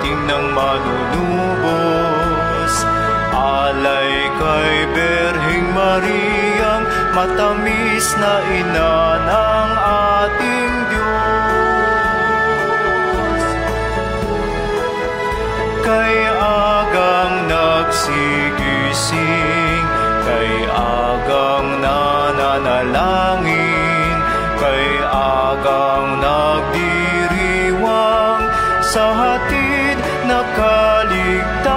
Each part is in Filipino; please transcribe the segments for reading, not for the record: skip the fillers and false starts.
pagdating ng manunubos. Alay kay Birheng Mariang matamis na ina ng ating Diyos. Kay agang nagsigising, kay agang nananalangin, kay agang nagdiriwang sa hatid na kaligtasan.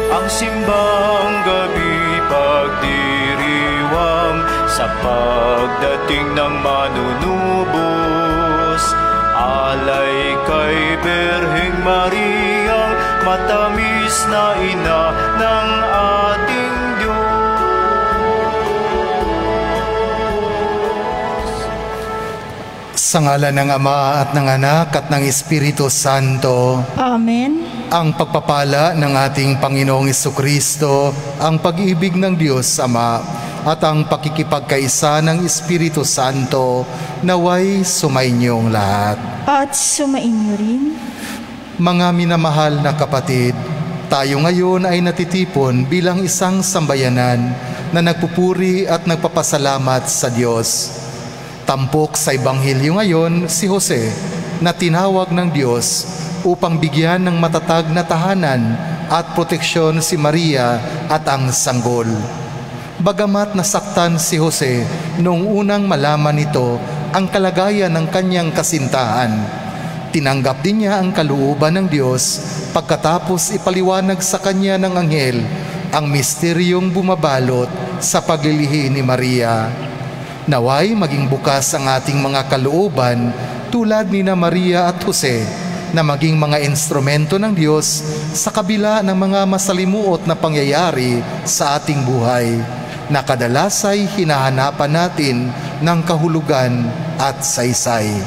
Ang simbang gabi pagdiriwang sa pagdating ng manunubos. Alay kay Birheng Mariang matamis na ina ng ating Diyos. Sa ngalan ng Ama at ng Anak at ng Espiritu Santo. Amen. Ang pagpapala ng ating Panginoong Jesucristo, ang pag-ibig ng Diyos Ama, at ang pakikipagkaisa ng Espiritu Santo naway sumainyong lahat. At sumainyo rin. Mga minamahal na kapatid, tayo ngayon ay natitipon bilang isang sambayanan na nagpupuri at nagpapasalamat sa Diyos. Tampok sa Ebanghelyo ngayon si Jose na tinawag ng Diyos upang bigyan ng matatag na tahanan at proteksyon si Maria at ang sanggol. Bagamat nasaktan si Jose noong unang malaman nito ang kalagayan ng kanyang kasintahan, tinanggap din niya ang kalooban ng Diyos pagkatapos ipaliwanag sa kanya ng anghel ang misteryong bumabalot sa paglilihi ni Maria. Naway maging bukas ang ating mga kalooban tulad ni na Maria at Jose na maging mga instrumento ng Diyos sa kabila ng mga masalimuot na pangyayari sa ating buhay na kadalas ay hinahanapan natin ng kahulugan at saysay.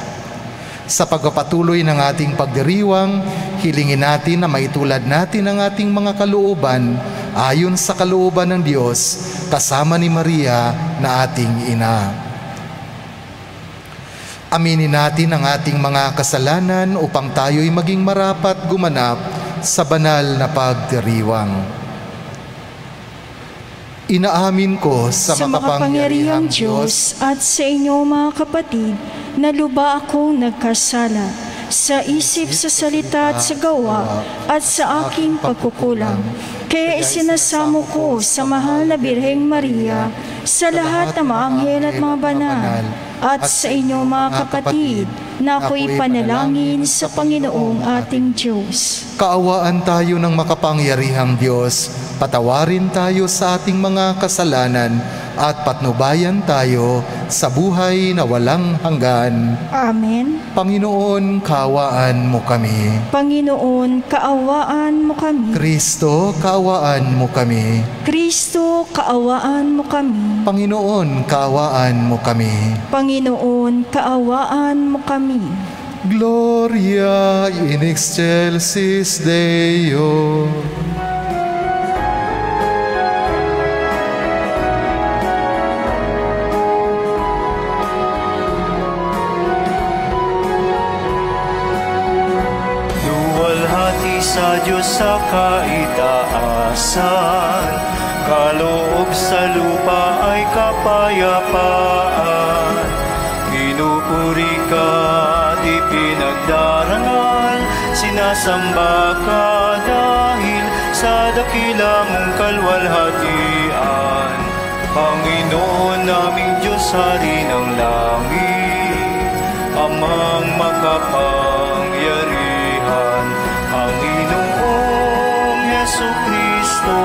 Sa pagpapatuloy ng ating pagdiriwang, hilingin natin na maitulad natin ang ating mga kalooban ayon sa kalooban ng Diyos kasama ni Maria na ating ina. Aminin natin ang ating mga kasalanan upang tayo'y maging marapat gumanap sa banal na pagdiriwang. Inaamin ko sa makapangyarihang Diyos at sa inyo mga kapatid na luba akong nagkasala sa isip, sa salita at sa gawa at sa aking pagkukulang. Kaya isinasamo ko sa mahal na Birheng Maria, sa lahat ng mga anghel at mga banal, at sa inyo mga kapatid na ako'y panalangin sa Panginoong ating Diyos. Kaawaan tayo ng makapangyarihang Diyos, patawarin tayo sa ating mga kasalanan at patnubayan tayo sa buhay na walang hanggan. Amen. Panginoon, kaawaan mo kami. Panginoon, kaawaan mo kami. Kristo, kaawaan mo kami. Kristo, kaawaan mo kami. Panginoon, kaawaan mo kami. Panginoon, kaawaan mo kami. Gloria in excelsis Deo. Sa Diyos sa kaitaasan, kaloob sa lupa ay kapayapaan. Pinupuri ka at ipinagdarangal, sinasamba ka dahil sa dakila mong kalwalhatian. Panginoon naming Diyos, Hari ng langit, Amang makapangyarihan, Panginoong Jesucristo,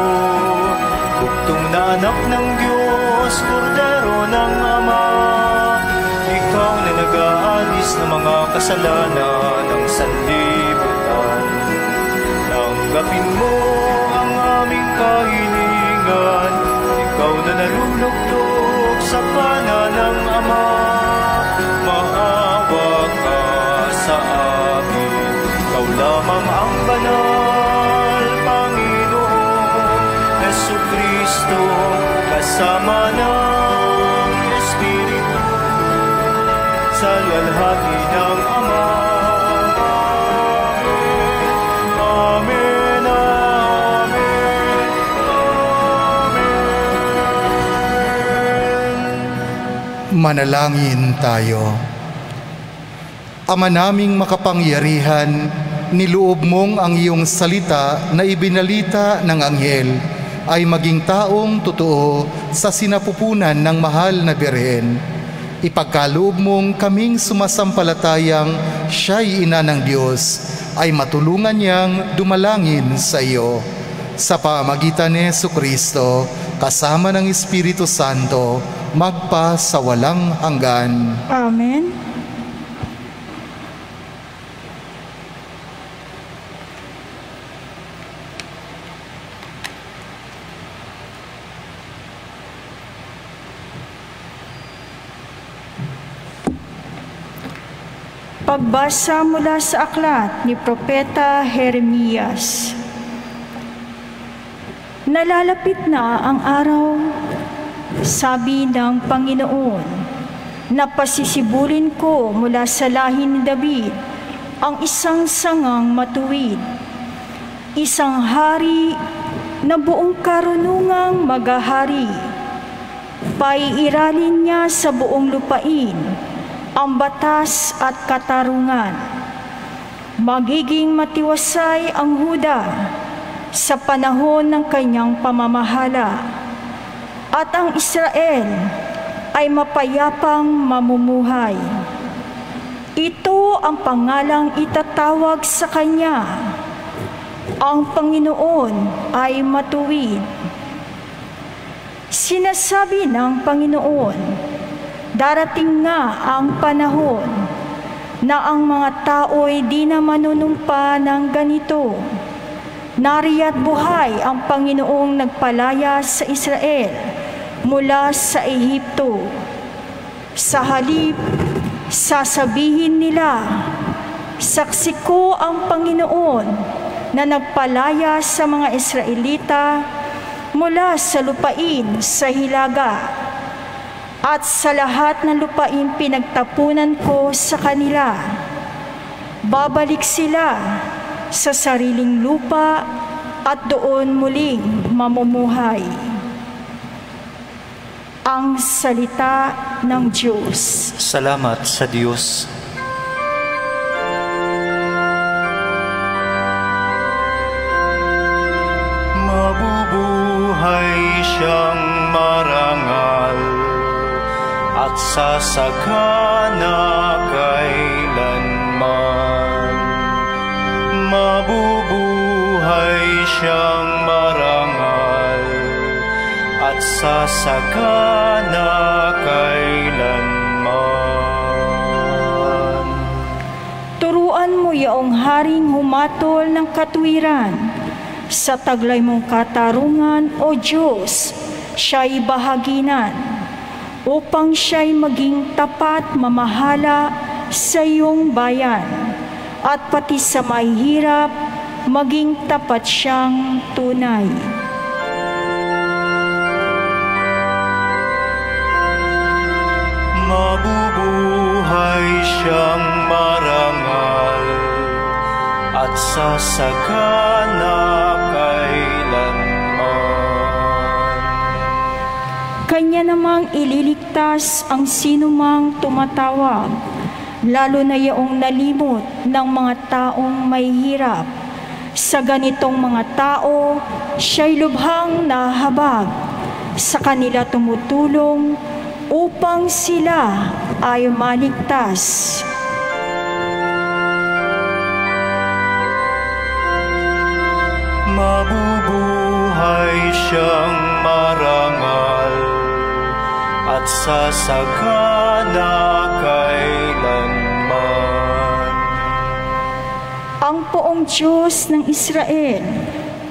bugtong na anak ng Diyos, Kordero ng Ama. Ikaw na nag-aalis ng mga kasalanan ng sanlibutan. Tanggapin mo ang aming kahilingan, ikaw na nalulugtog sa kanan ng Ama. Maawa ka sa amin, ikaw lamang ang banal, Panginoon Jesucristo, kasama ng Espiritu Manalangin tayo. Ama naming makapangyarihan, niloob mong ang iyong salita na ibinalita ng anghel ay maging taong totoo sa sinapupunan ng mahal na Birhen. Ipagkaloob mong kaming sumasampalatayang siya'y ina ng Diyos ay matulungan niyang dumalangin sa iyo. Sa pamagitan ni Jesucristo, kasama ng Espiritu Santo, magpa sa walang hanggan. Amen. Pagbasa mula sa aklat ni Propeta Jeremias. Nalalapit na ang araw, sabi ng Panginoon, na pasisibulin ko mula sa lahi ni David ang isang sangang matuwid, isang hari na buong karunungang maghahari. Paiiralin niya sa buong lupain ang batas at katarungan. Magiging matiwasay ang Huda sa panahon ng kanyang pamamahala, at ang Israel ay mapayapang mamumuhay. Ito ang pangalang itatawag sa kanya: ang Panginoon ay matuwid. Sinasabi ng Panginoon, darating nga ang panahon na ang mga tao'y di na manunumpa ng ganito. Nariya't buhay ang Panginoong nagpalaya sa Israel mula sa Ehipto. Sa halip, sasabihin nila, saksi ko ang Panginoon na nagpalaya sa mga Israelita mula sa lupain sa hilaga, at sa lahat ng lupain pinagtapunan ko sa kanila. Babalik sila sa sariling lupa at doon muling mamumuhay. Ang salita ng Diyos. Salamat sa Diyos. Mabubuhay siyang marangal at sasagana kailanman. Mabubuhay siyang marangal at sasagana kailanman. Turuan mo yaong haring humatol ng katuwiran. Sa taglay mong katarungan, O Diyos, siya'y bahaginan, upang siya'y maging tapat mamahala sa iyong bayan, at pati sa mahihirap, maging tapat siyang tunay. Mabubuhay siyang marangal at sasagana kailanman. Kanya namang ililigtas ang sinumang tumatawag, lalo na yaong nalimot ng mga taong may hirap. Sa ganitong mga tao, siya'y lubhang nahabag. Sa kanila tumutulong upang sila ay maligtas. Mabubuhay siyang marangal at sasagana kailanman. Ang poong Diyos ng Israel,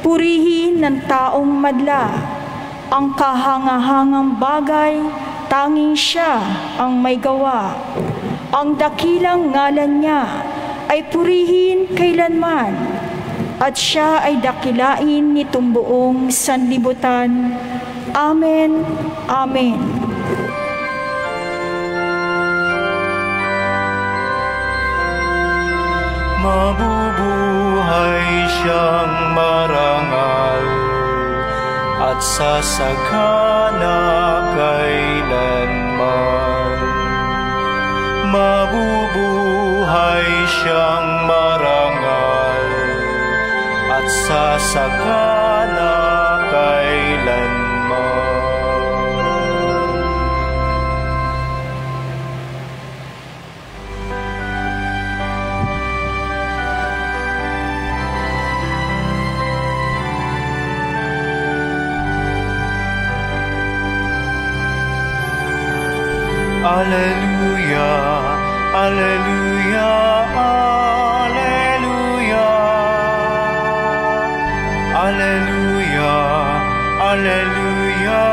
purihin ng taong madla. Ang kahangahangang bagay, tanging siya ang may gawa. Ang dakilang ngalan niya ay purihin kailanman, at siya ay dakilain nitong buong sanlibutan. Amen. Amen. Mabubuhay siyang marangal at sasagana kailanman. mabubuhay siyang marangal at sasagana kailanman. Alleluia, alleluia, alleluia. Alleluia, alleluia,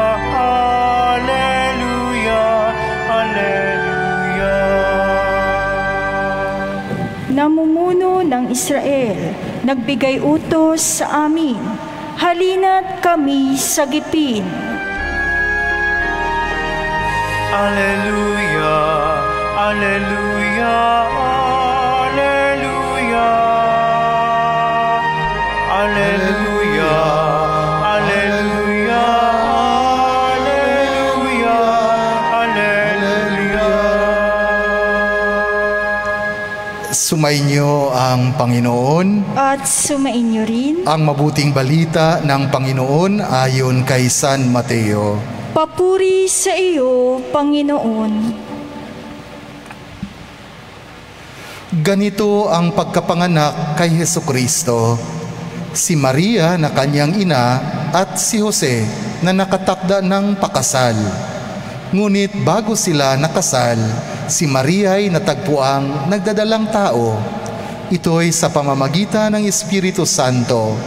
alleluia, alleluia. Namumuno ng Israel, nagbigay utos sa amin, halina't kami sagipin. Alleluia, alleluia, alleluia. Alleluia, alleluia, alleluia, alleluia. Sumainyo ang Panginoon. At sumainyo rin. Ang mabuting balita ng Panginoon ayon kay San Mateo. Papuri sa iyo, Panginoon. Ganito ang pagkapanganak kay Hesukristo. Si Maria na kanyang ina at si Jose na nakatakda ng pakasal. Ngunit bago sila nakasal, si Maria ay natagpuang nagdadalang tao. Ito'y sa pamamagitan ng Espiritu Santo.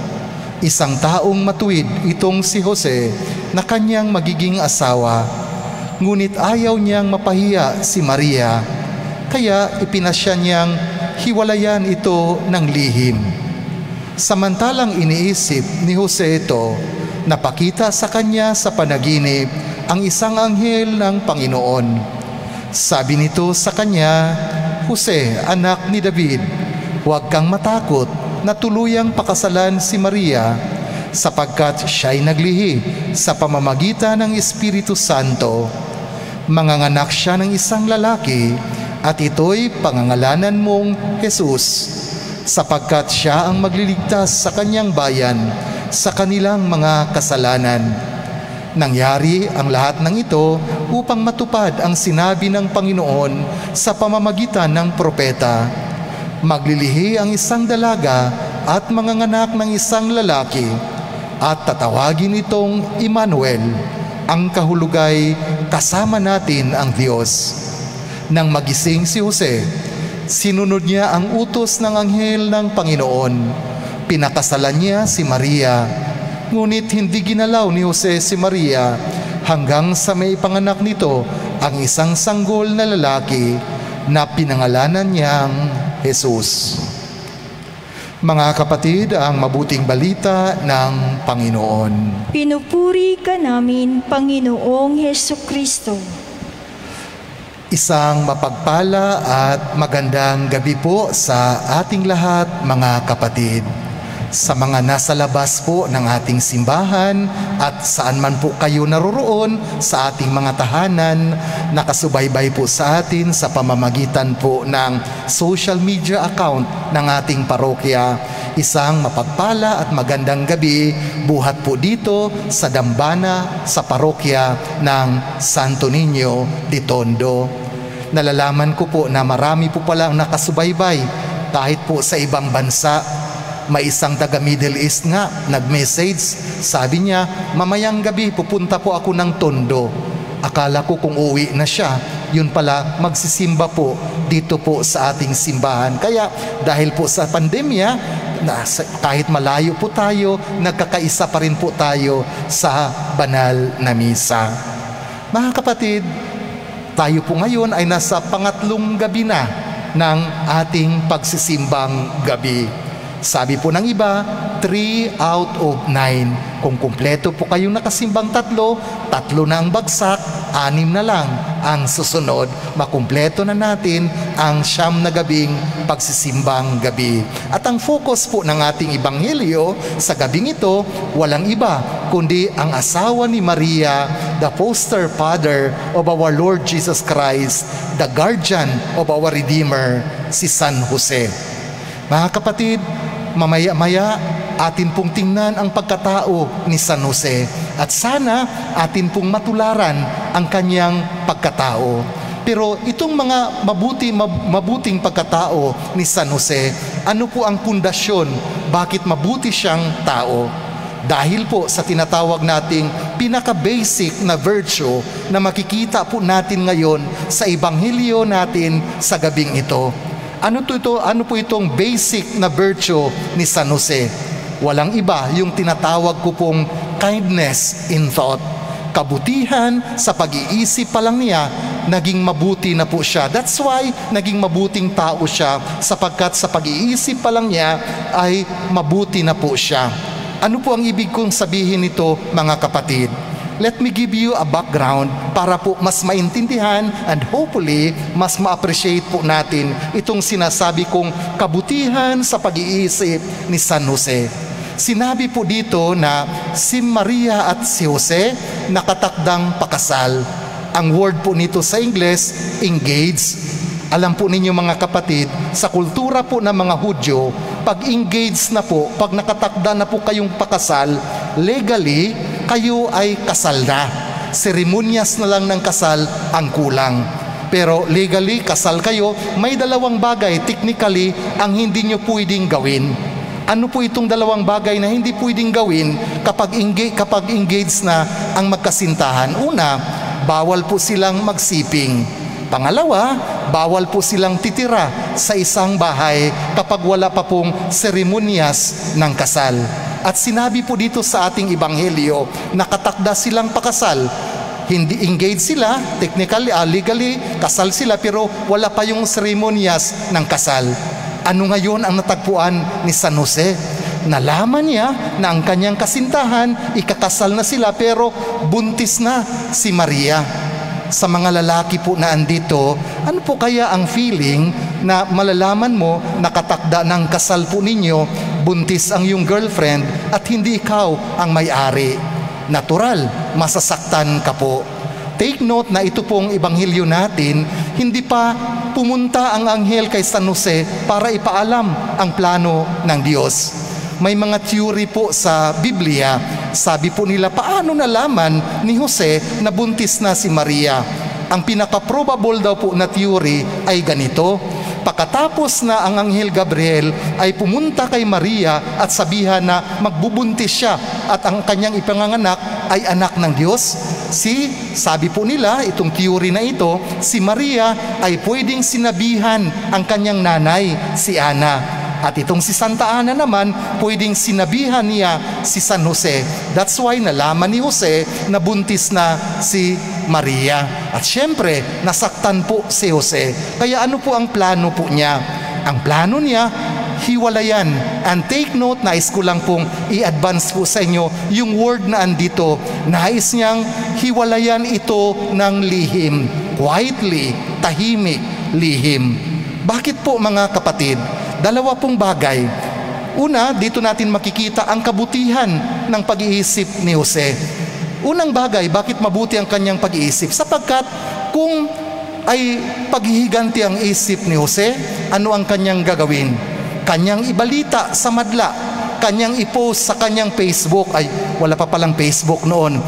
Isang taong matuwid itong si Jose na kanyang magiging asawa. Ngunit ayaw niyang mapahiya si Maria, kaya ipinasya niyang hiwalayan ito ng lihim. Samantalang iniisip ni Jose ito, napakita sa kanya sa panaginip ang isang anghel ng Panginoon. Sabi nito sa kanya, Jose, anak ni David, huwag kang matakot na tuluyang pakasalan si Maria, sapagkat siya'y naglihi sa pamamagitan ng Espiritu Santo. Manganganak siya ng isang lalaki, at ito'y pangangalanan mong Jesus, sapagkat siya ang magliligtas sa kanyang bayan sa kanilang mga kasalanan. Nangyari ang lahat ng ito upang matupad ang sinabi ng Panginoon sa pamamagitan ng propeta. Maglilihi ang isang dalaga at manganganak ng isang lalaki, at tatawagin itong Emmanuel, ang kahulugay, kasama natin ang Diyos. Nang magising si Jose, sinunod niya ang utos ng anghel ng Panginoon. Pinakasalan niya si Maria, ngunit hindi ginalaw ni Jose si Maria hanggang sa may panganak nito ang isang sanggol na lalaki na pinangalanan niyang Jesus. Mga kapatid, ang mabuting balita ng Panginoon. Pinupuri ka namin, Panginoong Hesukristo. Isang mapagpala at magandang gabi po sa ating lahat, mga kapatid. Sa mga nasa labas po ng ating simbahan at saan man po kayo naroroon sa ating mga tahanan, nakasubaybay po sa atin sa pamamagitan po ng social media account ng ating parokya. Isang mapagpala at magandang gabi buhat po dito sa dambana sa parokya ng Santo Niño de Tondo. Nalalaman ko po na marami po palang nakasubaybay kahit po sa ibang bansa. May isang taga Middle East nga, nag-message, sabi niya, mamayang gabi pupunta po ako ng Tondo. Akala ko kung uwi na siya, yun pala magsisimba po dito po sa ating simbahan. Kaya dahil po sa pandemya, kahit malayo po tayo, nagkakaisa pa rin po tayo sa banal na misa. Mga kapatid, tayo po ngayon ay nasa pangatlong gabi na ng ating pagsisimbang gabi. Sabi po ng iba, 3 out of 9. Kung kumpleto po kayong nakasimbang 3 na ang bagsak, 6 na lang ang susunod. Makumpleto na natin ang 9 na gabing pagsisimbang gabi. At ang focus po ng ating ebanghelyo sa gabing ito, walang iba kundi ang asawa ni Maria, the foster father of our Lord Jesus Christ, the guardian of our Redeemer, si San Jose. Mga kapatid, mamaya-maya atin pong tingnan ang pagkatao ni San Jose at sana atin pong matularan ang kanyang pagkatao. Pero itong mga mabuting pagkatao ni San Jose, ano po ang pundasyon? Bakit mabuti siyang tao? Dahil po sa tinatawag nating pinaka-basic na virtue na makikita po natin ngayon sa ebanghelyo natin sa gabing ito. Ano po itong basic na virtue ni San Jose? Walang iba, yung tinatawag ko pong kindness in thought. Kabutihan sa pag-iisip pa lang niya, naging mabuti na po siya. That's why naging mabuting tao siya, sapagkat sa pag-iisip pa lang niya ay mabuti na po siya. Ano po ang ibig kong sabihin nito, mga kapatid? Let me give you a background para po mas maintindihan and hopefully mas ma-appreciate po natin itong sinasabi kong kabutihan sa pag-iisip ni San Jose. Sinabi po dito na si Maria at si Jose nakatakdang pakasal. Ang word po nito sa Ingles, engaged. Alam po ninyo mga kapatid, sa kultura po ng mga Hudyo, pag engaged na po, pag nakatakda na po kayong pakasal, legally, kayo ay kasal na. Seremonyas na lang ng kasal ang kulang. Pero legally, kasal kayo, may dalawang bagay, technically, ang hindi nyo pwedeng gawin. Ano po itong dalawang bagay na hindi pwedeng gawin kapag engaged na ang magkasintahan? Una, bawal po silang magsiping. Pangalawa, bawal po silang titira sa isang bahay kapag wala pa pong seremonyas ng kasal. At sinabi po dito sa ating ebanghelyo, nakatakda silang pakasal. Hindi engaged sila, technically, legally, kasal sila, pero wala pa yung seremonyas ng kasal. Ano ngayon ang natagpuan ni San Jose? Nalaman niya na ang kanyang kasintahan, ikakasal na sila, pero buntis na si Maria. Sa mga lalaki po na andito, ano po kaya ang feeling na malalaman mo nakatakda ng kasal po ninyo, buntis ang iyong girlfriend at hindi ikaw ang may-ari? Natural, masasaktan ka po. Take note na ito pong ebanghelyo natin, hindi pa pumunta ang anghel kay San Jose para ipaalam ang plano ng Diyos. May mga theory po sa Biblia, sabi po nila, paano nalaman ni Jose na buntis na si Maria? Ang pinaka-probable daw po na theory ay ganito: pagkatapos na ang Anghel Gabriel ay pumunta kay Maria at sabihan na magbubuntis siya at ang kanyang ipanganganak ay anak ng Diyos, sabi po nila, itong theory na ito, si Maria ay pwedeng sinabihan ang kanyang nanay, si Ana. At itong si Santa Ana naman, pwedeng sinabihan niya si San Jose. That's why nalaman ni Jose na buntis na si Maria. At syempre, nasaktan po si Jose. Kaya ano po ang plano po niya? Ang plano niya, hiwalayan. And take note, nais ko lang pong i-advance po sa inyo yung word na andito. Nais niyang hiwalayan ito ng lihim. Quietly, tahimik, lihim. Bakit po mga kapatid? Dalawa pong bagay. Una, dito natin makikita ang kabutihan ng pag-iisip ni Jose. Unang bagay, bakit mabuti ang kanyang pag-iisip? Sapagkat kung ay paghihiganti ang isip ni Jose, ano ang kanyang gagawin? Kanyang ibalita sa madla, kanyang i-post sa kanyang Facebook. Ay, wala pa palang Facebook noon.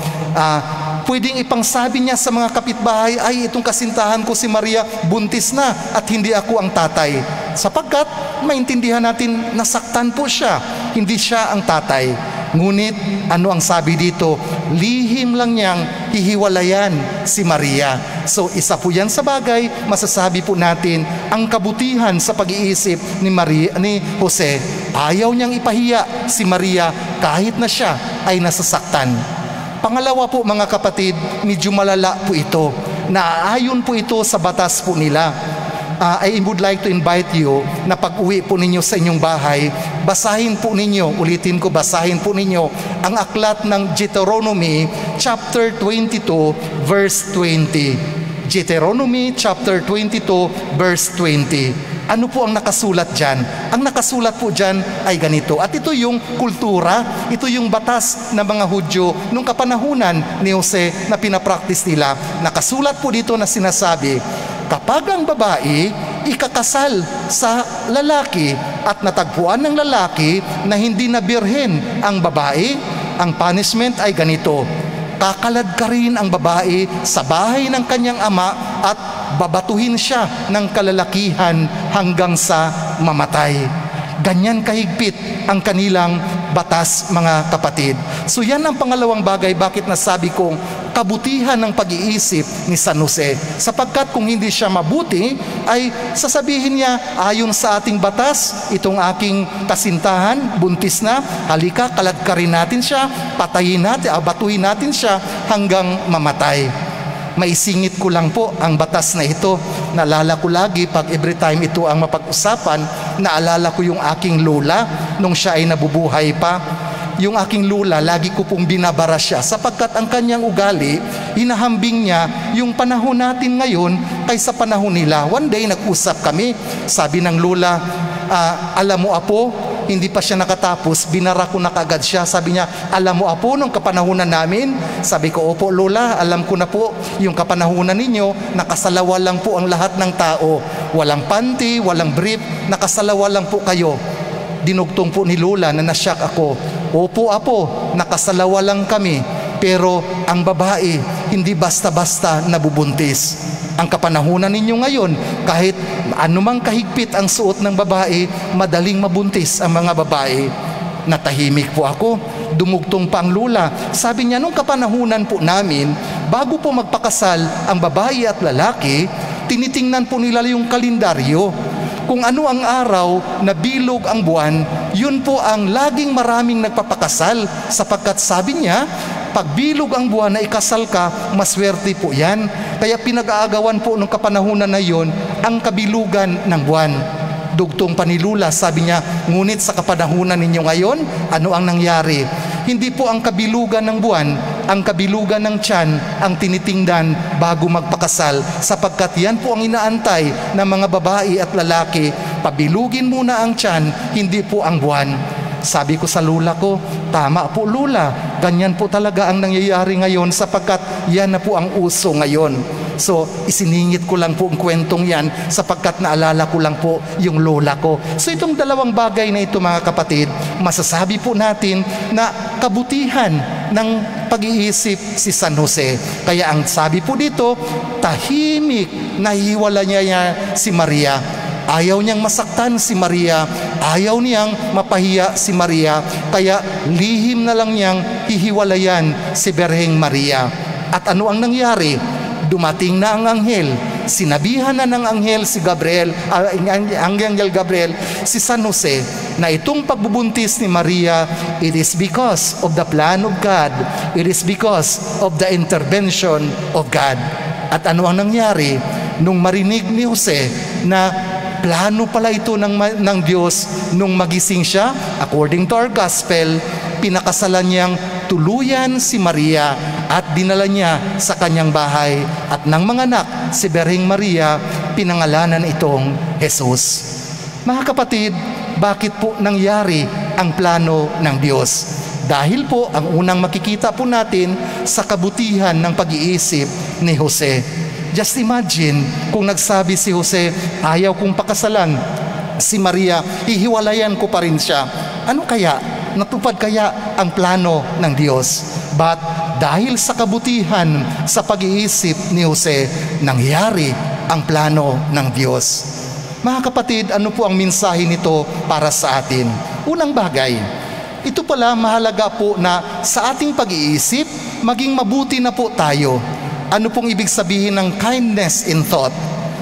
Pwedeng ipangsabi niya sa mga kapitbahay, ay itong kasintahan ko si Maria buntis na at hindi ako ang tatay. Sapagkat maintindihan natin nasaktan po siya, hindi siya ang tatay. Ngunit ano ang sabi dito? Lihim lang niyang hihiwalayan si Maria. So isa po yan sa bagay, masasabi po natin ang kabutihan sa pag-iisip ni Jose. Ayaw niyang ipahiya si Maria kahit na siya ay nasasaktan. Pangalawa po mga kapatid, medyo malala po ito. Naaayon po ito sa batas po nila. I would like to invite you na pag-uwi po ninyo sa inyong bahay, basahin po ninyo, ulitin ko, basahin po ninyo ang aklat ng Deuteronomy chapter 22 verse 20. Deuteronomy chapter 22 verse 20. Ano po ang nakasulat dyan? Ang nakasulat po dyan ay ganito. At ito yung kultura, ito yung batas ng mga Hudyo nung kapanahunan ni Jose na pinapractice nila. Nakasulat po dito na sinasabi, kapag ang babae ikakasal sa lalaki at natagpuan ng lalaki na hindi na birhen ang babae, ang punishment ay ganito. Kakalad ka rin ang babae sa bahay ng kanyang ama at babatuhin siya ng kalalakihan hanggang sa mamatay. Ganyan kahigpit ang kanilang batas, mga kapatid. So yan ang pangalawang bagay bakit nasabi kong kabutihan ng pag-iisip ni San Jose. Sapagkat kung hindi siya mabuti, ay sasabihin niya, ayon sa ating batas, itong aking kasintahan, buntis na, halika, kalad ka rin natin siya, patayin natin, batuhin natin siya hanggang mamatay. Maisingit ko lang po ang batas na ito. Naalala ko lagi pag every time ito ang mapag-usapan, naalala ko yung aking lola nung siya ay nabubuhay pa. Yung aking lola, lagi ko pong binabara siya sapagkat ang kanyang ugali, hinahambing niya yung panahon natin ngayon kaysa panahon nila. One day nag-usap kami, sabi ng lola, alam mo apo, hindi pa siya nakatapos, binara ko na kagad siya. Sabi niya, alam mo apo, nung kapanahunan namin? Sabi ko, opo lola, alam ko na po, yung kapanahunan ninyo, nakasalawa lang po ang lahat ng tao. Walang panty, walang brief, nakasalawa lang po kayo. Dinugtong po ni lola na nasyak ako. Opo apo, nakasalawa lang kami. Pero ang babae, hindi basta-basta nabubuntis. Ang kapanahunan ninyo ngayon, kahit anumang kahigpit ang suot ng babae, madaling mabuntis ang mga babae. Natahimik po ako, dumugtong pa ang lula. Sabi niya, nung kapanahunan po namin, bago po magpakasal ang babae at lalaki, tinitingnan po nila yung kalendaryo. Kung ano ang araw na bilog ang buwan, yun po ang laging maraming nagpapakasal. Sapagkat sabi niya, pag bilog ang buwan na ikasal ka, maswerte po yan. Kaya pinag-aagawan po nung kapanahunan na yon ang kabilugan ng buwan. Dugtong panilula, sabi niya, ngunit sa kapanahunan ninyo ngayon, ano ang nangyari? Hindi po ang kabilugan ng buwan, ang kabilugan ng tiyan ang tinitingnan bago magpakasal, sapagkat yan po ang inaantay ng mga babae at lalaki. Pabilugin muna ang tiyan, hindi po ang buwan. Sabi ko sa lula ko, tama po lula, ganyan po talaga ang nangyayari ngayon sapagkat yan na po ang uso ngayon. So, isiningit ko lang po ang kwentong yan sapagkat naalala ko lang po yung lola ko. So, itong dalawang bagay na ito mga kapatid, masasabi po natin na kabutihan ng pag-iisip si San Jose. Kaya ang sabi po dito, tahimik na hiwala niya si Maria. Ayaw niyang masaktan si Maria, ayaw niyang mapahiya si Maria, kaya lihim na lang niyang hihiwalayan si Birheng Maria. At ano ang nangyari? Dumating na ang anghel, sinabihan na ng anghel si Gabriel, Anghel Gabriel, si San Jose, na itong pagbubuntis ni Maria, it is because of the plan of God, it is because of the intervention of God. At ano ang nangyari? Nung marinig ni Jose na plano pala ito ng Diyos, nung magising siya, according to our gospel, pinakasalan niyang tuluyan si Maria at dinala niya sa kanyang bahay. At ng mga anak, si Birheng Maria, pinangalanan itong Jesus. Mga kapatid, bakit po nangyari ang plano ng Diyos? Dahil po, ang unang makikita po natin sa kabutihan ng pag-iisip ni Jose. Just imagine kung nagsabi si Jose, ayaw kong pakasalan si Maria, hihiwalayan ko pa rin siya. Ano kaya? Natupad kaya ang plano ng Diyos? But dahil sa kabutihan sa pag-iisip ni Jose, nangyari ang plano ng Diyos. Mga kapatid, ano po ang mensahe nito para sa atin? Unang bagay, ito pala mahalaga po na sa ating pag-iisip, maging mabuti na po tayo. Ano pong ibig sabihin ng kindness in thought?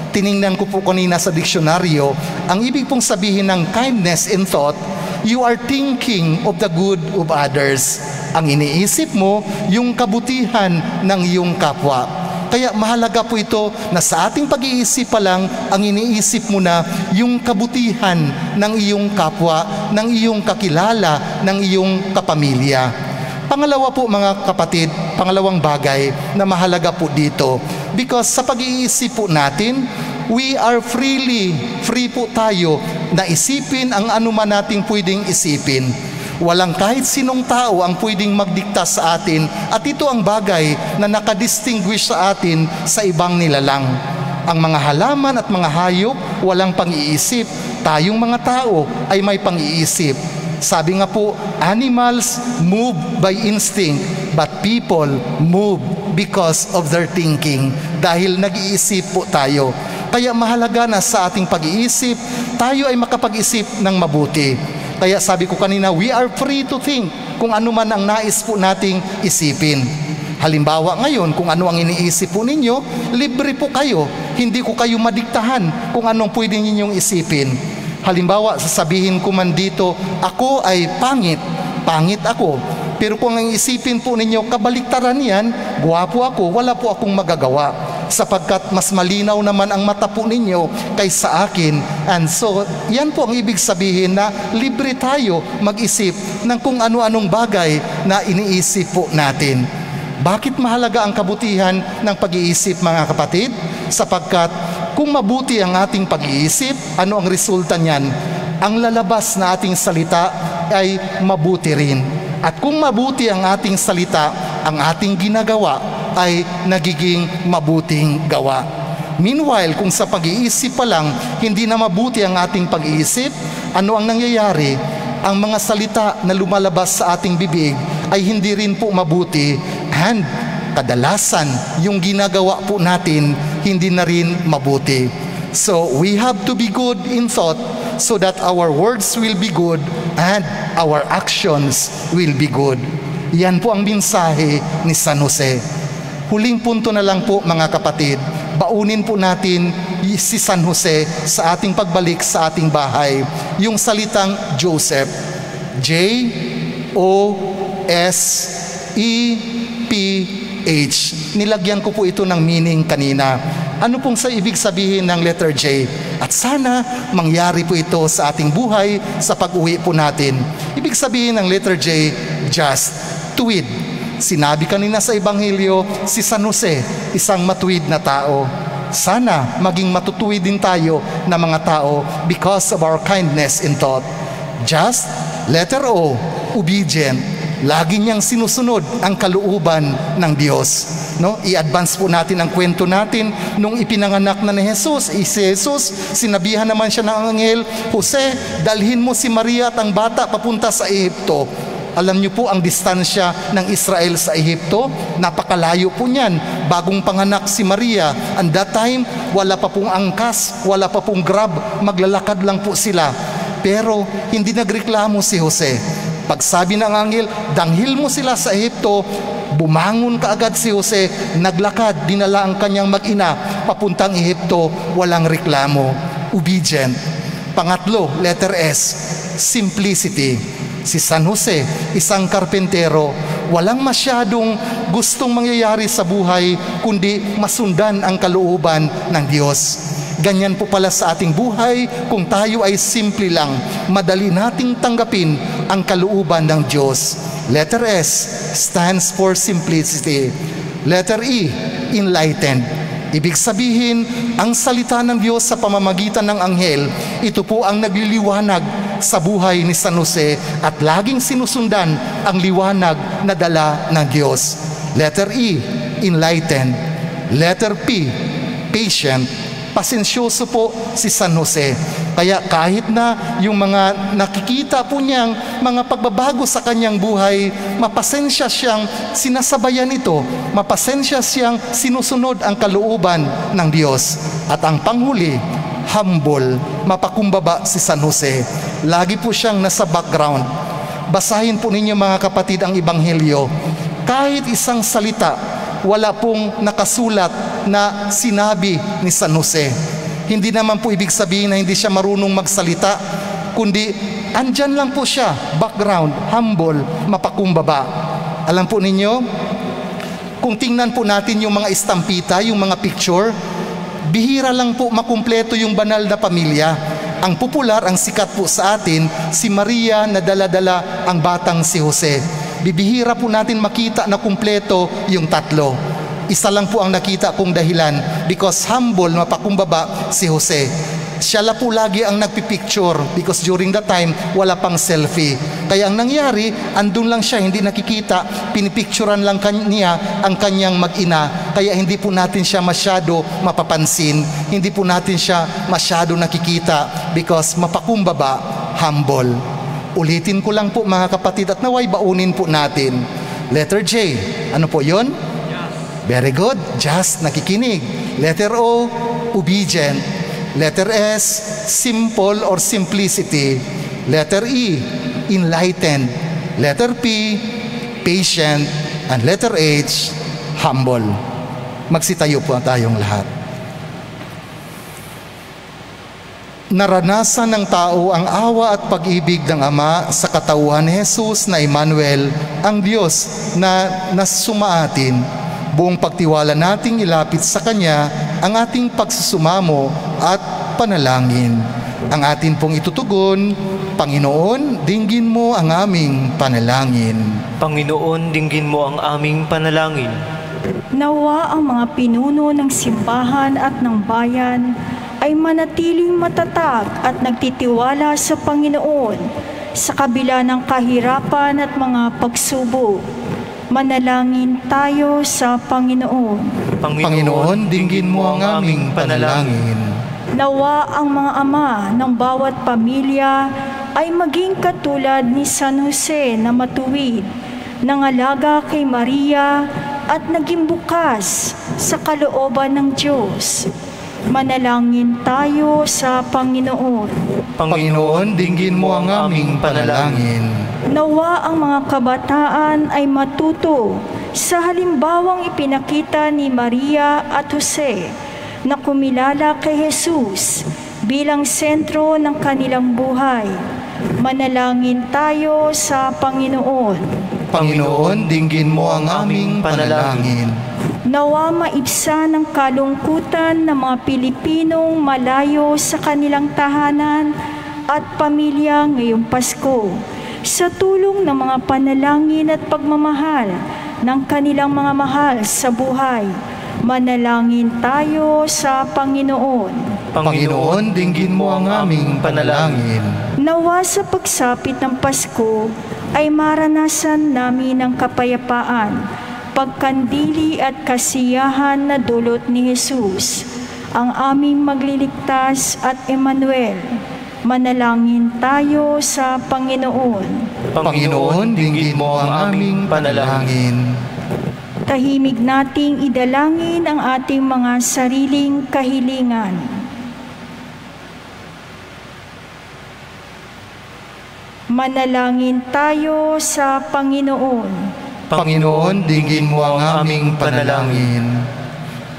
Tiningnan ko po kanina sa diksyonaryo, ang ibig pong sabihin ng kindness in thought, you are thinking of the good of others. Ang iniisip mo, yung kabutihan ng iyong kapwa. Kaya mahalaga po ito na sa ating pag-iisip pa lang, ang iniisip mo na yung kabutihan ng iyong kapwa, ng iyong kakilala, ng iyong kapamilya. Pangalawa po mga kapatid, pangalawang bagay na mahalaga po dito, because sa pag-iisip po natin, we are free po tayo na isipin ang anuman nating pwedeng isipin. Walang kahit sinong tao ang pwedeng magdikta sa atin, at ito ang bagay na nakadistinguish sa atin sa ibang nilalang. Ang mga halaman at mga hayop, walang pang-iisip. Tayong mga tao ay may pang-iisip. Sabi nga po, animals move by instinct, but people move because of their thinking. Dahil nag-iisip po tayo. Kaya mahalaga na sa ating pag-iisip, tayo ay makapag-isip ng mabuti. Kaya sabi ko kanina, we are free to think kung ano man ang nais po nating isipin. Halimbawa ngayon, kung ano ang iniisip po ninyo, libre po kayo. Hindi ko kayo madiktahan kung anong pwede ninyong isipin. Halimbawa, sasabihin ko man dito, ako ay pangit ako. Pero kung ang isipin po ninyo, kabaliktaran yan, gwapo ako, wala po akong magagawa. Sapagkat mas malinaw naman ang mata po ninyo kaysa akin. And so, yan po ang ibig sabihin na libre tayo mag-isip ng kung ano-anong bagay na iniisip po natin. Bakit mahalaga ang kabutihan ng pag-iisip, mga kapatid? Sapagkat kung mabuti ang ating pag-iisip, ano ang resulta niyan? Ang lalabas na ating salita ay mabuti rin. At kung mabuti ang ating salita, ang ating ginagawa ay nagiging mabuting gawa. Meanwhile, kung sa pag-iisip pa lang, hindi na mabuti ang ating pag-iisip, ano ang nangyayari? Ang mga salita na lumalabas sa ating bibig ay hindi rin po mabuti, and kadalasan yung ginagawa po natin hindi na rin mabuti. So we have to be good in thought so that our words will be good and our actions will be good. Yan po ang mensahe ni San Jose. Huling punto na lang po mga kapatid, baunin po natin si San Jose sa ating pagbalik sa ating bahay. Yung salitang Joseph, J-O-S-E-P-H. Nilagyan ko po ito ng meaning kanina. Ano pong sa ibig sabihin ng letter J? At sana mangyari po ito sa ating buhay sa pag-uwi po natin. Ibig sabihin ng letter J, just, tuwid. Sinabi kanina sa Ebanghelyo, si San Jose, isang matuwid na tao. Sana maging matutuwid din tayo na mga tao because of our kindness in thought. Just, letter O, obedient. Lagi niyang sinusunod ang kalooban ng Diyos. No? I-advance po natin ang kwento natin nung ipinanganak na ni Jesus. Si Jesus, sinabihan naman siya ng anghel, Jose, dalhin mo si Maria at ang bata papunta sa Ehipto. Alam niyo po ang distansya ng Israel sa Ehipto? Napakalayo po niyan. Bagong panganak si Maria. And that time, wala pa pong angkas, wala pa pong grab, maglalakad lang po sila. Pero hindi nagreklamo si Jose. Pagsabi ng anghel, danghil mo sila sa Ehipto, bumangon kaagad si Jose, naglakad, dinala ang kanyang mag-ina, papuntang Ehipto, walang reklamo. Obedient. Pangatlo, letter S, simplicity. Si San Jose, isang karpentero, walang masyadong gustong mangyayari sa buhay, kundi masundan ang kalooban ng Diyos. Ganyan po pala sa ating buhay, kung tayo ay simple lang, madali nating tanggapin ang kalooban ng Diyos. Letter S stands for simplicity. Letter E, enlightened. Ibig sabihin, ang salita ng Diyos sa pamamagitan ng anghel, ito po ang nagliliwanag sa buhay ni San Jose at laging sinusundan ang liwanag na dala ng Diyos. Letter E, enlightened. Letter P, patient. Pasensyoso po si San Jose. Kaya kahit na yung mga nakikita po niyang mga pagbabago sa kanyang buhay, mapasensya siyang sinasabayan ito, mapasensya siyang sinusunod ang kalooban ng Diyos. At ang panghuli, humble, mapakumbaba si San Jose. Lagi po siyang nasa background. Basahin po ninyo mga kapatid ang Ebanghelyo. Kahit isang salita, wala pong nakasulat na sinabi ni San Jose. Hindi naman po ibig sabihin na hindi siya marunong magsalita, kundi andyan lang po siya, background, humble, mapakumbaba. Alam po ninyo, kung tingnan po natin yung mga estampita, yung mga picture, bihira lang po makumpleto yung banal na pamilya. Ang popular, ang sikat po sa atin, si Maria na dala-dala ang batang si Jose. Bibihira po natin makita na kumpleto yung tatlo. Isa lang po ang nakita kong dahilan, because humble, mapakumbaba si Jose. Siya po lagi ang nagpipicture because during that time, wala pang selfie. Kaya ang nangyari, andun lang siya, hindi nakikita, pinipicturan lang niya ang kanyang mag-ina. Kaya hindi po natin siya masyado mapapansin, hindi po natin siya masyado nakikita because mapakumbaba, humble. Ulitin ko lang po mga kapatid at naway baunin po natin. Letter J, ano po yon? Very good, just, nakikinig. Letter O, obedient. Letter S, simple or simplicity. Letter E, enlightened. Letter P, patient. And letter H, humble. Magsitayo po tayong lahat. Naranasan ng tao ang awa at pag-ibig ng Ama sa katauhan ni Jesus na Emmanuel, ang Diyos na nasumaatin. Buong pagtiwala nating ilapit sa Kanya ang ating pagsusumamo at panalangin. Ang atin pong itutugon, Panginoon, dinggin mo ang aming panalangin. Panginoon, dinggin mo ang aming panalangin. Nawa ang mga pinuno ng simbahan at ng bayan ay manatiling matatag at nagtitiwala sa Panginoon sa kabila ng kahirapan at mga pagsubok. Manalangin tayo sa Panginoon. Panginoon, dinggin mo ang aming panalangin. Nawa ang mga ama ng bawat pamilya ay maging katulad ni San Jose na matuwid, nangalaga kay Maria at naging bukas sa kalooban ng Diyos. Manalangin tayo sa Panginoon. Panginoon, dinggin mo ang aming panalangin. Nawa ang mga kabataan ay matuto sa halimbawang ipinakita ni Maria at Jose na kumilala kay Jesus bilang sentro ng kanilang buhay. Manalangin tayo sa Panginoon. Panginoon, dinggin mo ang aming panalangin. Nawa maibsa ng kalungkutan ng mga Pilipinong malayo sa kanilang tahanan at pamilya ngayong Pasko, sa tulong ng mga panalangin at pagmamahal ng kanilang mga mahal sa buhay. Manalangin tayo sa Panginoon. Panginoon, dinggin mo ang aming panalangin. Nawa sa pagsapit ng Pasko ay maranasan namin ang kapayapaan, pagkandili at kasiyahan na dulot ni Jesus, ang aming magliligtas at Emmanuel. Manalangin tayo sa Panginoon. Panginoon, dinggin mo ang aming panalangin. Tahimik nating idalangin ang ating mga sariling kahilingan. Manalangin tayo sa Panginoon. Panginoon, dinggin mo ang aming panalangin.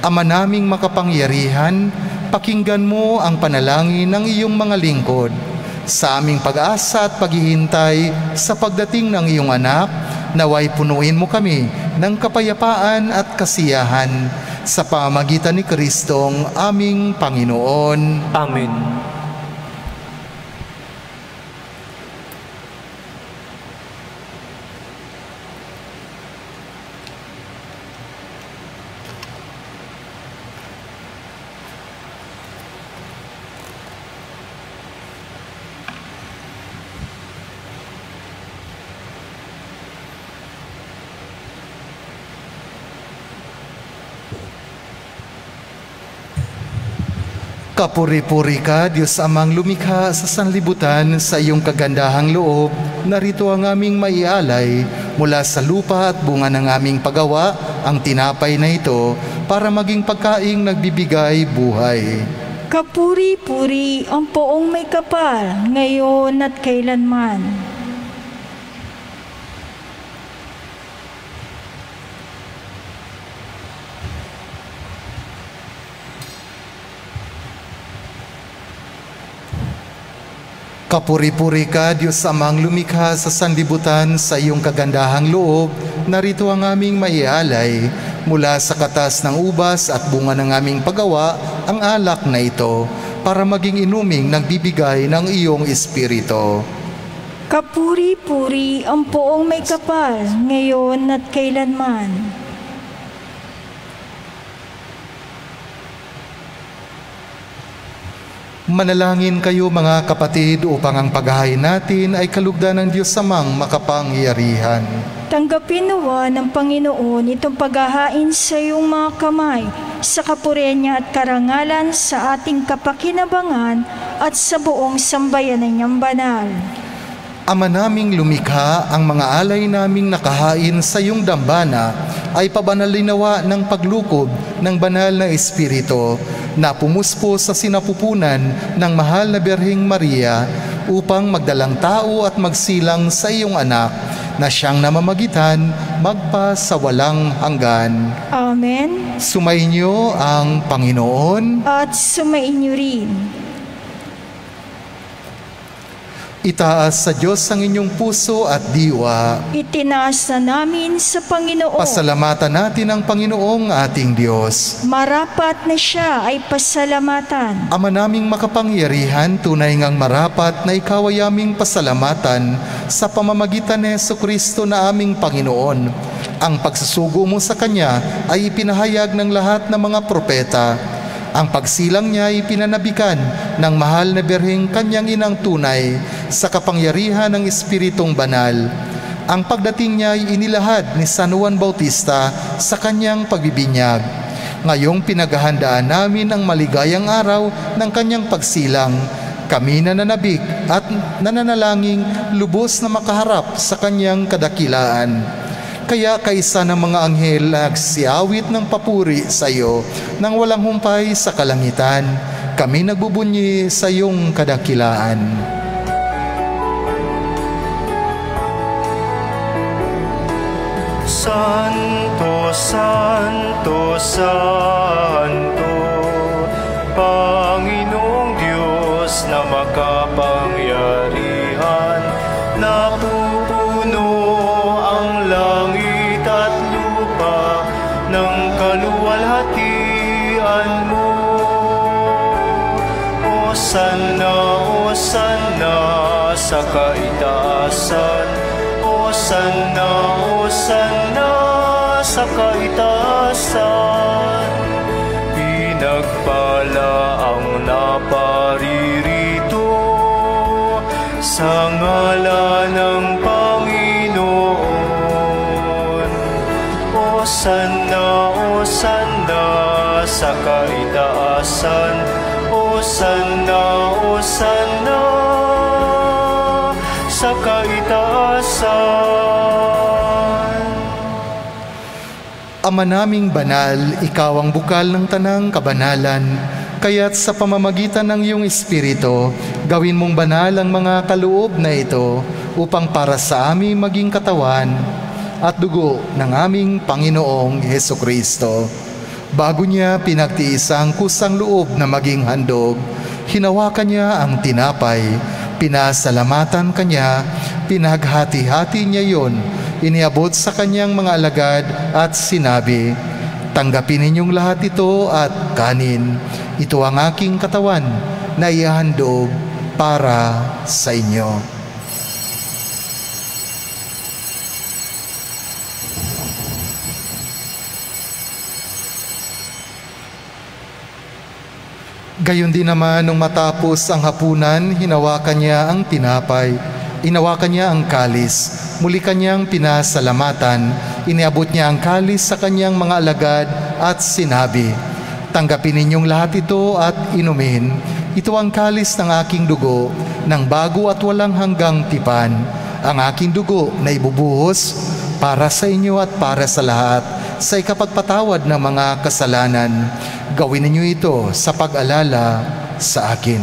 Ama naming makapangyarihan, pakinggan mo ang panalangin ng iyong mga lingkod. Sa aming pag-asa at paghihintay sa pagdating ng iyong anak, naway punuin mo kami ng kapayapaan at kasiyahan sa pamamagitan ni Kristong aming Panginoon. Amen. Kapuri-puri ka, Diyos Amang lumikha sa sanlibutan, sa iyong kagandahang loob. Narito ang aming maialay mula sa lupa at bunga ng aming paggawa, ang tinapay na ito, para maging pagkaing nagbibigay buhay. Kapuri-puri ang poong may kapal, ngayon at kailanman. Kapuri-puri ka, Diyos Amang lumikha sa sanlibutan, sa iyong kagandahang loob. Narito ang aming maialay mula sa katas ng ubas at bunga ng aming paggawa, ang alak na ito, para maging inuming nagbibigay ng iyong espiritu. Kapuri-puri ang poong may kapal, ngayon at kailanman. Manalangin kayo mga kapatid upang ang paghahain natin ay kalugdan ng Diyos Amang makapangyarihan. Tanggapin nawa ng Panginoon itong paghahain sa iyong mga kamay, sa kapurihan niya at karangalan sa ating kapakinabangan at sa buong sambayanan niyang banal. Ama naming lumikha, ang mga alay naming nakahain sa iyong dambana ay pabanalinawa ng paglukob ng banal na Espiritu na pumuspo sa sinapupunan ng mahal na Birheng Maria upang magdalang tao at magsilang sa iyong anak na siyang namamagitan magpa sa walang hanggan. Amen. Sumainyo ang Panginoon. At sumainyo rin. Itaas sa Diyos ang inyong puso at diwa. Itinaas na namin sa Panginoon. Pasalamatan natin ang Panginoong ating Diyos. Marapat na siya ay pasalamatan. Ama naming makapangyarihan, tunay ngang marapat na ikaw ay aming pasalamatan sa pamamagitan ni Jesucristo na aming Panginoon. Ang pagsusugo mo sa Kanya ay ipinahayag ng lahat ng mga propeta. Ang pagsilang niya ay pinanabikan ng mahal na Birheng kanyang inang tunay sa kapangyarihan ng Espiritong Banal. Ang pagdating niya ay inilahad ni San Juan Bautista sa kanyang pagbibinyag. Ngayong pinaghahandaan namin ang maligayang araw ng kanyang pagsilang, kami nananabik at nananalangin lubos na makaharap sa kanyang kadakilaan. Kaya kaisa ng mga anghel nagsiawit ng papuri sa iyo nang walang humpay sa kalangitan. Kami nagbubunyi sa iyong kadakilaan. Santo, Santo, Santo, Panginoong Diyos na makapangyarihan, napupuno ang langit at lupa ng kaluwalhatian mo. Hosanna, Hosanna sa kaitaasan, Hosanna, Hosanna sa kaitaasan. Pinagpala ang naparirito sa ngalan ng Panginoon. Hosanna, Hosanna sa kaitaasan, Hosanna, Hosanna sa kaitaasan. Ama naming banal, ikaw ang bukal ng tanang kabanalan, kaya't sa pamamagitan ng iyong Espiritu, gawin mong banal ang mga kaloob na ito upang para sa aming maging katawan at dugo ng aming Panginoong Hesukristo. Bago niya pinagtiis ang kusang loob na maging handog, hinawakan niya ang tinapay, pinasalamatan kanya, pinaghati-hati niya yon, iniabot sa kanyang mga alagad at sinabi, "Tanggapin ninyong lahat ito at kanin. Ito ang aking katawan na ihahandog para sa inyo." Gayon din naman nung matapos ang hapunan, hinawakan niya ang tinapay, inawakan niya ang kalis, muli kanyang pinasalamatan, iniabot niya ang kalis sa kanyang mga alagad at sinabi, "Tanggapin ninyong lahat ito at inumin. Ito ang kalis ng aking dugo, ng bago at walang hanggang tipan, ang aking dugo na ibubuhos para sa inyo at para sa lahat, sa ikapagpatawad ng mga kasalanan. Gawin ninyo ito sa pag-alala sa akin."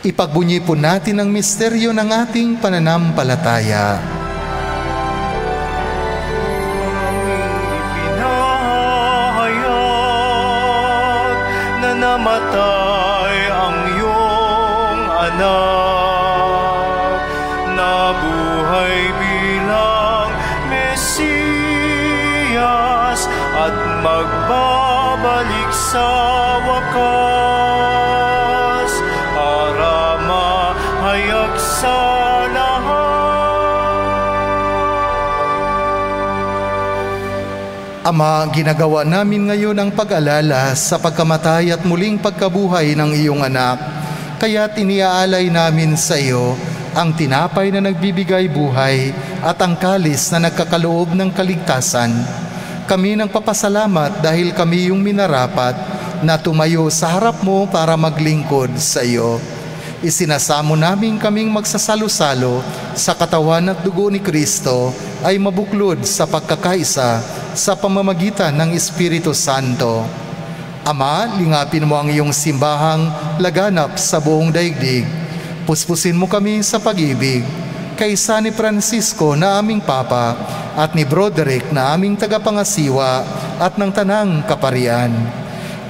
Ipagbunyi po natin ang misteryo ng ating pananampalataya. Ipinahayag na namatay ang iyong anak, nabuhay bilang Mesiyas at sa wakas, para mahayag sa Ama, ginagawa namin ngayon ang pag-alala sa pagkamatay at muling pagkabuhay ng iyong anak. Kaya't iniaalay namin sa iyo ang tinapay na nagbibigay buhay at ang kalis na nagkakaloob ng kaligtasan. Kami nagpapasalamat dahil kami yung minarapat na tumayo sa harap mo para maglingkod sa iyo. Isinasamo namin kaming magsasalo-salo sa katawan at dugo ni Kristo ay mabuklod sa pagkakaisa sa pamamagitan ng Espiritu Santo. Ama, lingapin mo ang iyong simbahang laganap sa buong daigdig. Puspusin mo kami sa pag-ibig, kaysa ni Francisco na aming Papa at ni Broderick na aming tagapangasiwa at ng Tanang Kaparian.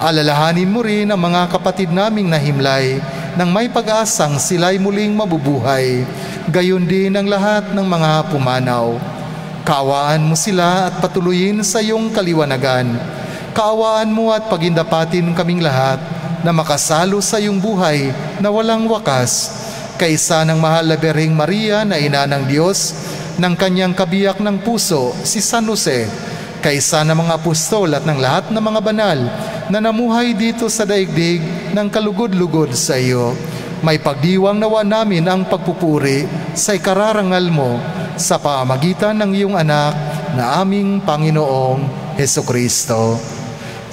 Alalahanin mo rin ang mga kapatid naming nahimlay nang may pag-asang sila'y muling mabubuhay, gayon din ang lahat ng mga pumanaw. Kaawaan mo sila at patuloyin sa iyong kaliwanagan. Kaawaan mo at pagindapatin kaming lahat na makasalo sa iyong buhay na walang wakas, kaysa ng mahal na Birheng Maria na ina ng Diyos, ng kanyang kabiyak ng puso, si San Jose, kaysa ng mga apostol at ng lahat ng mga banal na namuhay dito sa daigdig ng kalugod-lugod sa iyo. May pagdiwang nawa namin ang pagpupuri sa ikararangal mo sa pamamagitan ng iyong anak na aming Panginoong Hesukristo.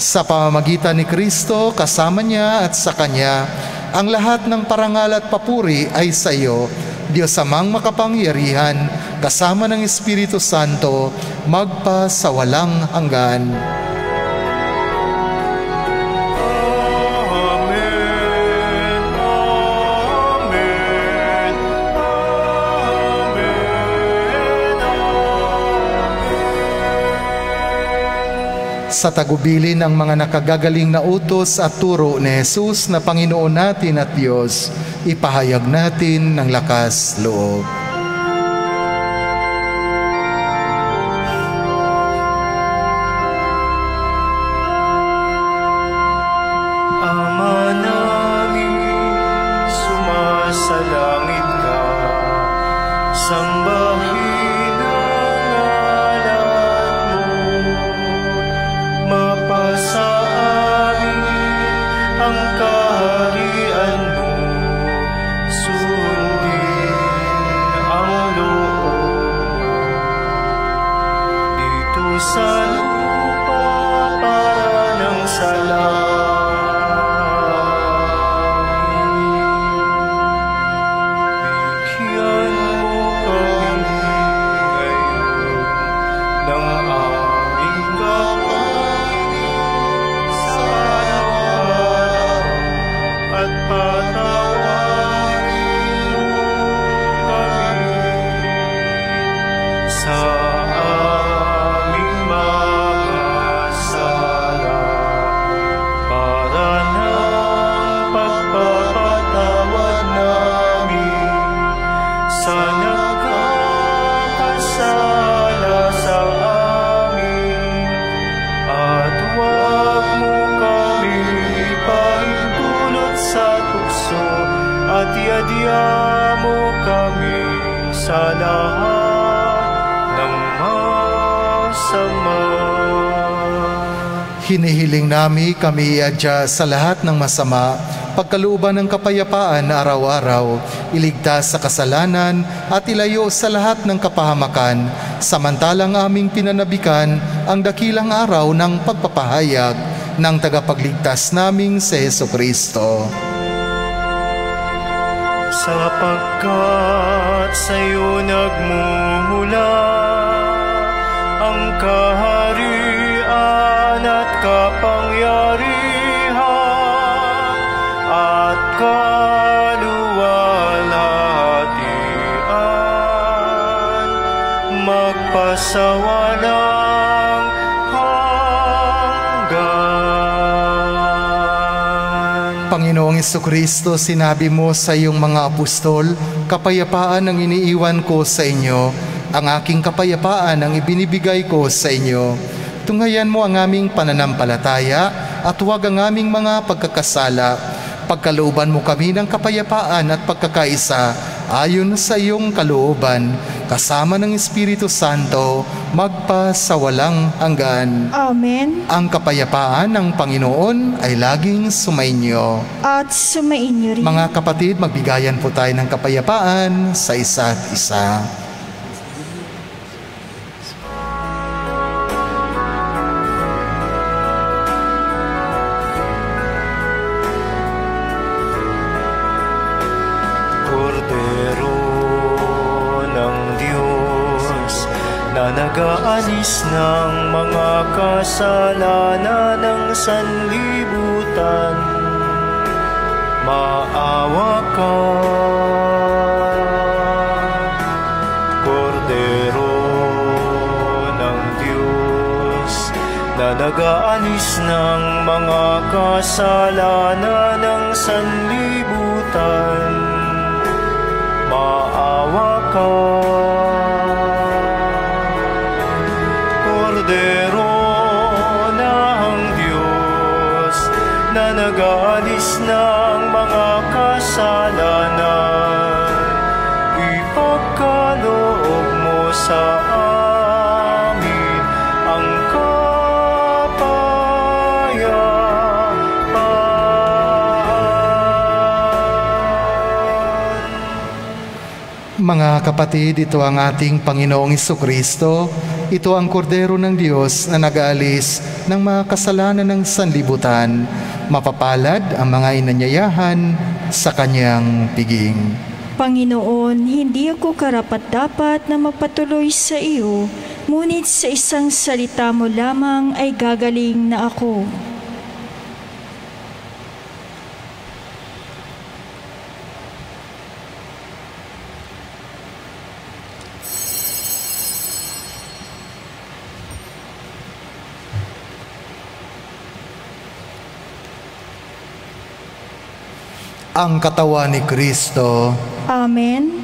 Sa pamamagitan ni Kristo, kasama niya at sa Kanya, ang lahat ng parangal at papuri ay sa iyo, Diyos Amang makapangyarihan, kasama ng Espiritu Santo, magpa sa walang hanggan. Sa tagubilin ang mga nakagagaling na utos at turo ni Jesus na Panginoon natin at Diyos, ipahayag natin ng lakas loob. Ama namin, sumasalangit ka, sambahin ang kaharian mo, sundin ang loob dito sa lupa para ng sa langit. Bigyan mo kami ngayon ng aming at patawarin mo kami sa aming mga sala, para ng pagpapatawad namin sa nagkakasala sa amin, at huwag mo kami ipahintulot sa tukso, at iadya mo kami sa lahat ng masama. Hinihiling nami kami iadya sa lahat ng masama, pagkalooban ng kapayapaan na araw-araw, iligtas sa kasalanan at ilayo sa lahat ng kapahamakan, samantalang aming pinanabikan ang dakilang araw ng pagpapahayag ng tagapagligtas naming si Hesukristo. Sapagkat sa'yo nagmumula ang kaharian at kapangyarihan at kaluwalhatian, magpasawalang hanggan. Panginoong Hesukristo, sinabi mo sa iyong mga apostol, kapayapaan ang iniiwan ko sa inyo, ang aking kapayapaan ang ibinibigay ko sa inyo. Tunghayan mo ang aming pananampalataya at huwag ang aming mga pagkakasala. Pagkalooban mo kami ng kapayapaan at pagkakaisa ayon sa iyong kalooban, kasama ng Espiritu Santo, magpasawalang hanggan. Amen. Ang kapayapaan ng Panginoon ay laging sumainyo. At sumainyo rin. Mga kapatid, magbigayan po tayo ng kapayapaan sa isa't isa. Nag-aalis ng mga kasalanan ng sanlibutan, maawa ka. Kordero ng Diyos, na nag-aalis ng mga kasalanan ng sanlibutan, maawa ka. Nag-aalis ng mga kasalanan, ipagkaloob mo sa amin ang kapayapaan. Mga kapatid, ito ang ating Panginoong Jesucristo. Ito ang Kordero ng Diyos na nag-aalis ng mga kasalanan ng sanlibutan. Mapapalad ang mga inanyayahan sa kanyang piging. Panginoon, hindi ako karapat-dapat na magpatuloy sa iyo, ngunit sa isang salita mo lamang ay gagaling na ako. Ang katawan ni Kristo. Amen.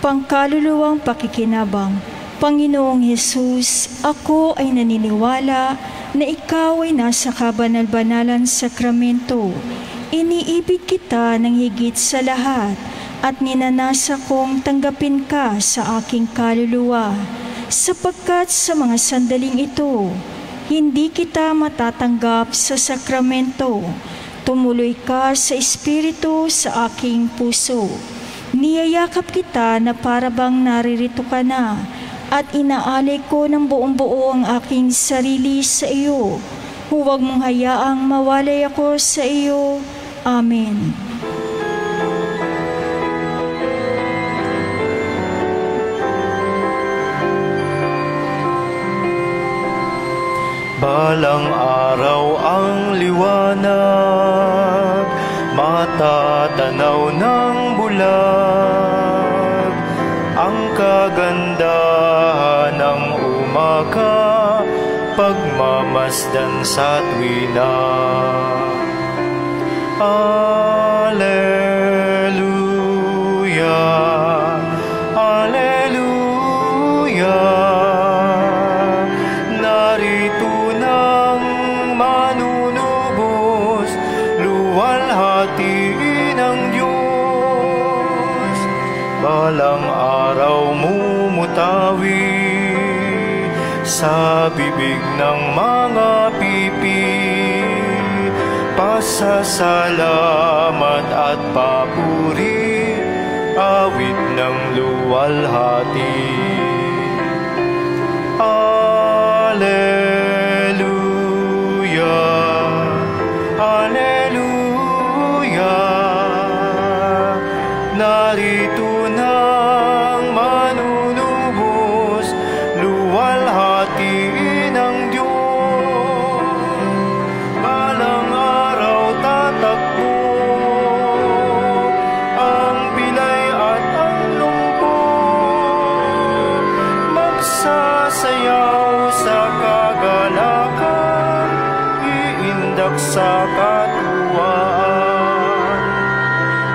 Pangkaluluwang pakikinabang. Panginoong Hesus, ako ay naniniwala na ikaw ay nasa kabanal-banalan sakramento. Iniibig kita ng higit sa lahat at ninanasa kong tanggapin ka sa aking kaluluwa. Sapagkat sa mga sandaling ito, hindi kita matatanggap sa sakramento. Tumuloy ka sa Espiritu sa aking puso. Niyayakap kita na parabang naririto ka na at inaalay ko ng buong-buo ang aking sarili sa iyo. Huwag mong hayaang mawalay ako sa iyo. Amen. Balang araw ang liwanag, matatanaw ng bulag, ang kagandahan ng umaga, pagmamasdan sa tuwina. Alleluia, Alleluia. Narito ng manunubos, luwalhati ng Diyos. Balang araw mumutawi sa bibig ng mga pipi, pasasalamat at papuri, awit ng luwalhati. Alleluia, Alleluia. Narito ng manunubos, luwalhati ng Diyos. Balang araw tatakbo ang pilay at ang lungkot, magsasayaw sa kagalakan, iindak sa katuwaan.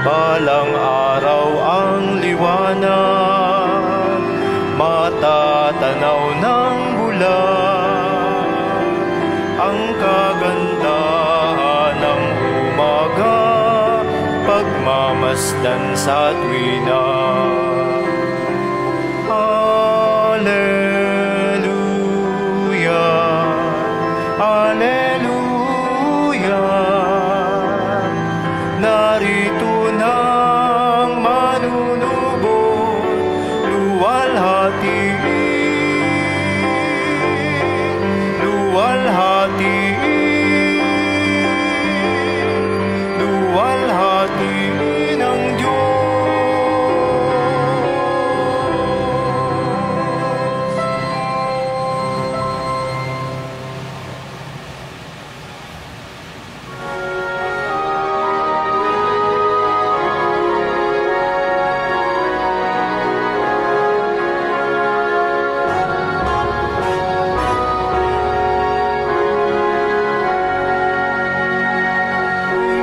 Balang araw ang liwanag, masdan sa tuwina. Alleluia, Alleluia, narito nang manunubos, luwalhati ng Diyos.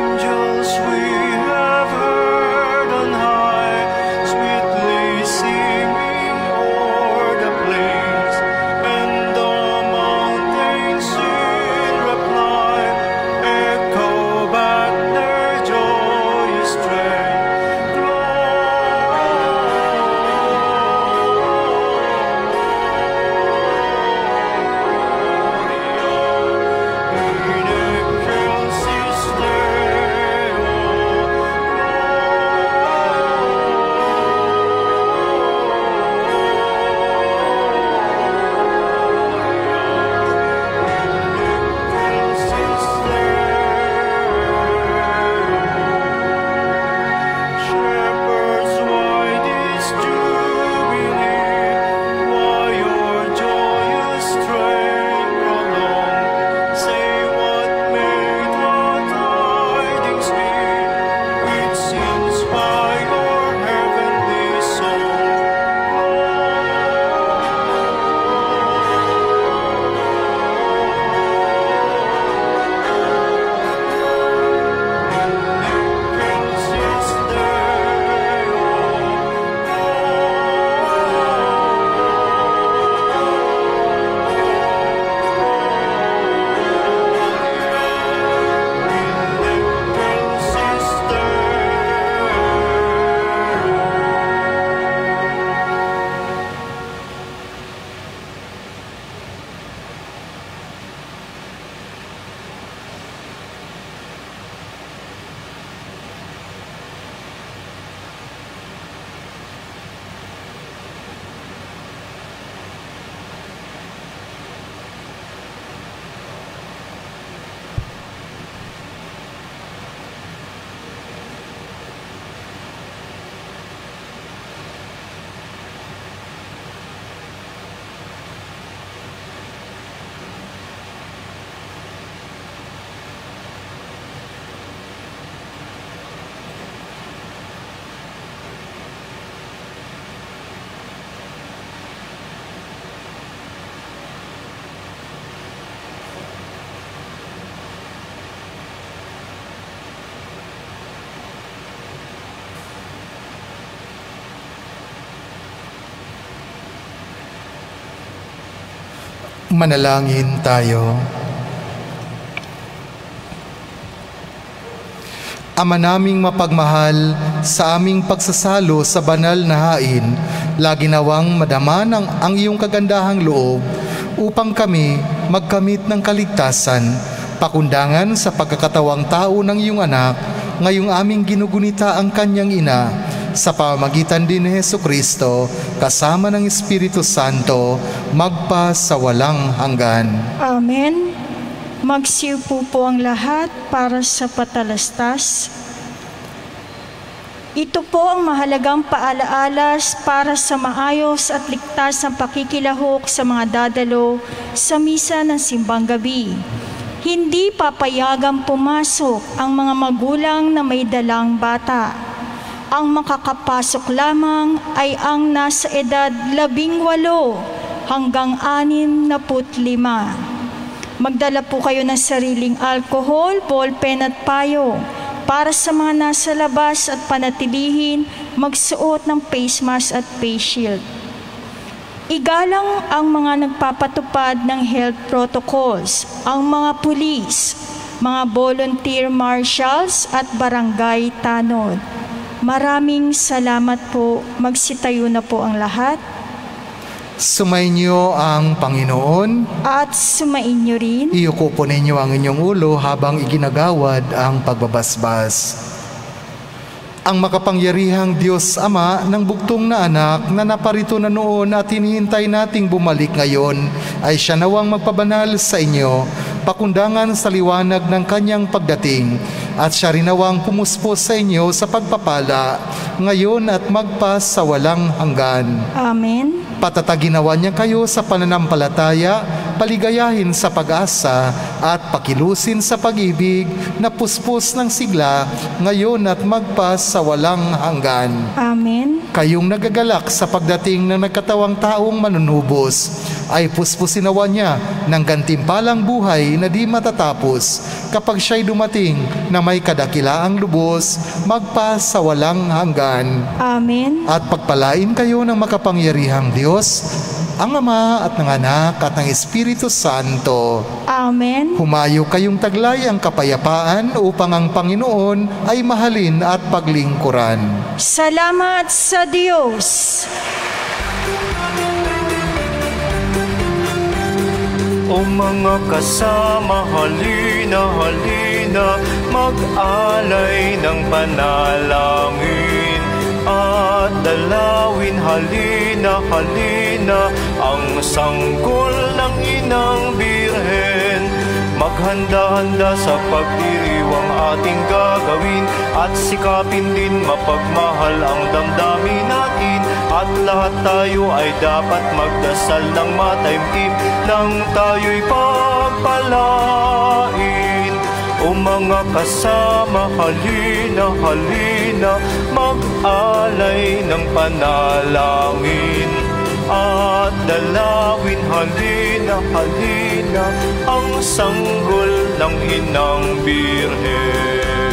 Angels we have heard on high, sweetly singing o'er the plains, and the mountains in reply echo back their joyous strain. Shepherds, why this jubilee? Why your joyous strain prolong? Say what may the tidings be, which sings by your heavenly song. Manalangin tayo. Ama naming mapagmahal, sa aming pagsasalo sa banal na hain, lagi nawang madama ang iyong kagandahang loob upang kami magkamit ng kaligtasan, pakundangan sa pagkakatawang tao ng iyong anak, ngayong aming ginugunita ang kanyang ina, sa pamamagitan din ni Hesukristo, kasama ng Espiritu Santo, magpa sa walang hanggan. Amen. Magsiupo po ang lahat para sa patalastas. Ito po ang mahalagang paalaalas para sa maayos at ligtas na pakikilahok sa mga dadalo sa misa ng simbang gabi. Hindi papayagang pumasok ang mga magulang na may dalang bata. Ang makakapasok lamang ay ang nasa edad 18 hanggang 65. Magdala po kayo ng sariling alcohol, ballpen at payo para sa mga nasa labas at panatilihin magsuot ng face mask at face shield. Igalang ang mga nagpapatupad ng health protocols, ang mga pulis, mga volunteer marshals at barangay tanod. Maraming salamat po. Magsitayo na po ang lahat. Sumainyo ang Panginoon. At sumainyo rin. Iyuko po ninyo ang inyong ulo habang iginagawad ang pagbabasbas. Ang makapangyarihang Diyos Ama ng bugtong na anak na naparito na noon at hinihintay nating bumalik ngayon ay siya nawang magpabanal sa inyo, pakundangan sa liwanag ng kanyang pagdating, at siya rin nawang pumuspos sa inyo sa pagpapala ngayon at magpas sa walang hanggan. Amen. Patataginawan niya kayo sa pananampalataya, paligayahin sa pag-asa, at pakilusin sa pag-ibig na puspos ng sigla, ngayon at magpas sa walang hanggan. Amen. Kayong nagagalak sa pagdating ng nagkatawang taong manunubos, ay puspusinawan niya ng gantimpalang buhay na di matatapos kapag siya'y dumating na may kadakilaang lubos, magpas sa walang hanggan. Amen. At pagpalain kayo ng makapangyarihang Diyos, ang Ama at ng Anak at ng Espiritu Santo. Amen. Humayo kayong taglay ang kapayapaan upang ang Panginoon ay mahalin at paglingkuran. Salamat sa Diyos. O mga kasama, halina, halina, mag-alay ng panalangin at dalawin, halina, halina, ang sanggol ng Inang Birhen. Maghanda-handa sa pagdiriwang ating gagawin at sikapin din mapagmahal ang damdamin natin, at lahat tayo ay dapat magdasal ng mataimtim nang tayo'y pagpalain. O mga kasama, halina, halina, mag-alay ng panalangin at dalawin, halina, halina, ang sanggol ng Inang Birhen.